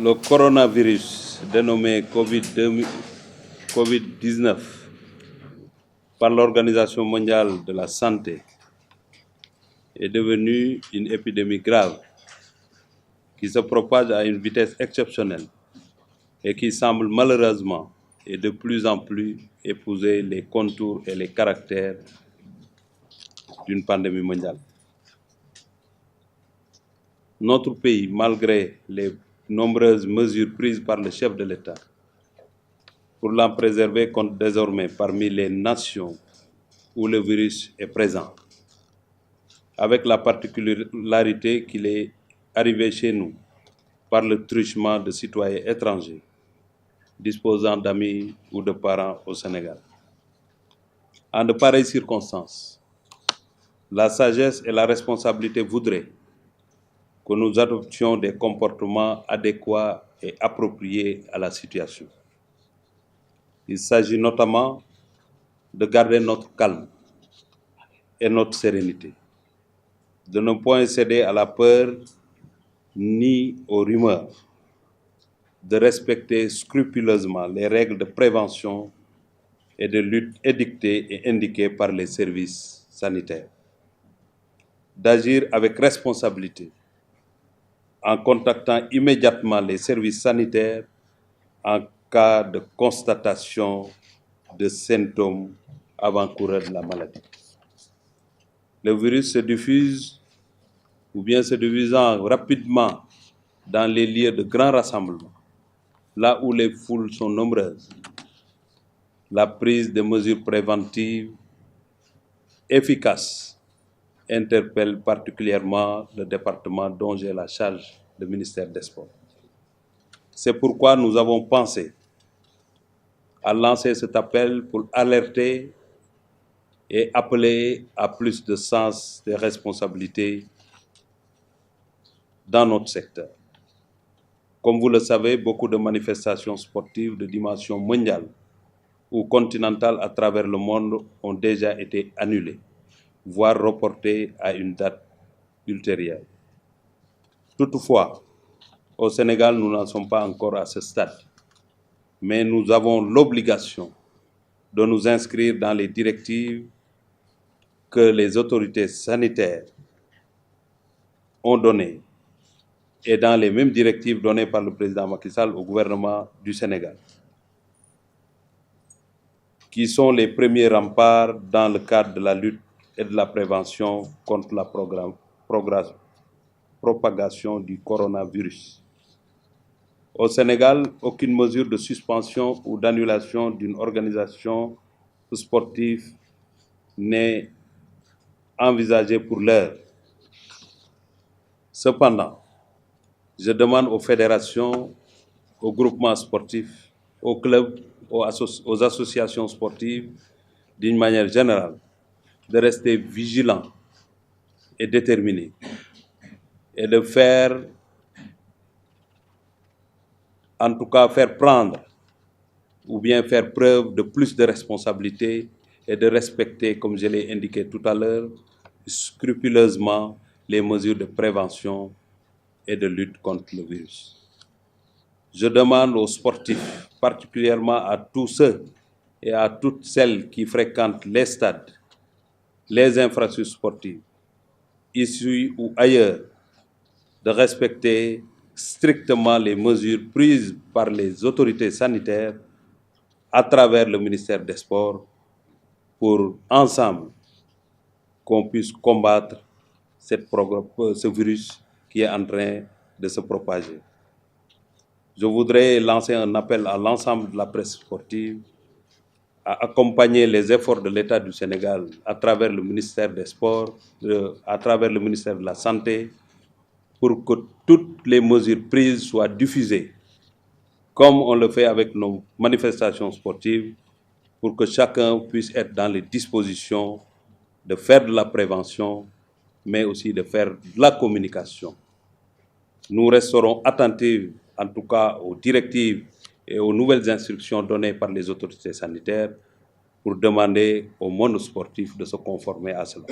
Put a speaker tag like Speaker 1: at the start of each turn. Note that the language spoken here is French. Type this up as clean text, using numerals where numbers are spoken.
Speaker 1: Le coronavirus, dénommé Covid-19 par l'Organisation mondiale de la santé, est devenu une épidémie grave qui se propage à une vitesse exceptionnelle et qui semble malheureusement et de plus en plus épouser les contours et les caractères d'une pandémie mondiale. Notre pays, malgré les nombreuses mesures prises par le chef de l'État pour l'en préserver, compte désormais parmi les nations où le virus est présent, avec la particularité qu'il est arrivé chez nous par le truchement de citoyens étrangers disposant d'amis ou de parents au Sénégal. En de pareilles circonstances, la sagesse et la responsabilité voudraient que nous adoptions des comportements adéquats et appropriés à la situation. Il s'agit notamment de garder notre calme et notre sérénité, de ne point céder à la peur ni aux rumeurs, de respecter scrupuleusement les règles de prévention et de lutte édictées et indiquées par les services sanitaires, d'agir avec responsabilité en contactant immédiatement les services sanitaires en cas de constatation de symptômes avant-coureurs de la maladie. Le virus se diffuse ou bien se diffusant rapidement dans les lieux de grands rassemblements, là où les foules sont nombreuses. La prise de mesures préventives efficaces interpelle particulièrement le département dont j'ai la charge, le ministère des Sports. C'est pourquoi nous avons pensé à lancer cet appel pour alerter et appeler à plus de sens de responsabilité dans notre secteur. Comme vous le savez, beaucoup de manifestations sportives de dimension mondiale ou continentale à travers le monde ont déjà été annulées, voire reportées à une date ultérieure. Toutefois, au Sénégal, nous n'en sommes pas encore à ce stade, mais nous avons l'obligation de nous inscrire dans les directives que les autorités sanitaires ont données et dans les mêmes directives données par le président Macky Sall au gouvernement du Sénégal, qui sont les premiers remparts dans le cadre de la lutte et de la prévention contre la propagation du coronavirus. Au Sénégal, aucune mesure de suspension ou d'annulation d'une organisation sportive n'est envisagée pour l'heure. Cependant, je demande aux fédérations, aux groupements sportifs, aux clubs, aux associations sportives, d'une manière générale, de rester vigilants et déterminés et de faire prendre ou bien faire preuve de plus de responsabilité et de respecter, comme je l'ai indiqué tout à l'heure, scrupuleusement les mesures de prévention et de lutte contre le virus. Je demande aux sportifs, particulièrement à tous ceux et à toutes celles qui fréquentent les stades, les infrastructures sportives, ici ou ailleurs, de respecter strictement les mesures prises par les autorités sanitaires à travers le ministère des Sports pour ensemble qu'on puisse combattre ce virus qui est en train de se propager. Je voudrais lancer un appel à l'ensemble de la presse sportive à accompagner les efforts de l'État du Sénégal à travers le ministère des Sports, à travers le ministère de la Santé, pour que toutes les mesures prises soient diffusées, comme on le fait avec nos manifestations sportives, pour que chacun puisse être dans les dispositions de faire de la prévention, mais aussi de faire de la communication. Nous resterons attentifs, en tout cas, aux directives et aux nouvelles instructions données par les autorités sanitaires pour demander au monde sportif de se conformer à cela.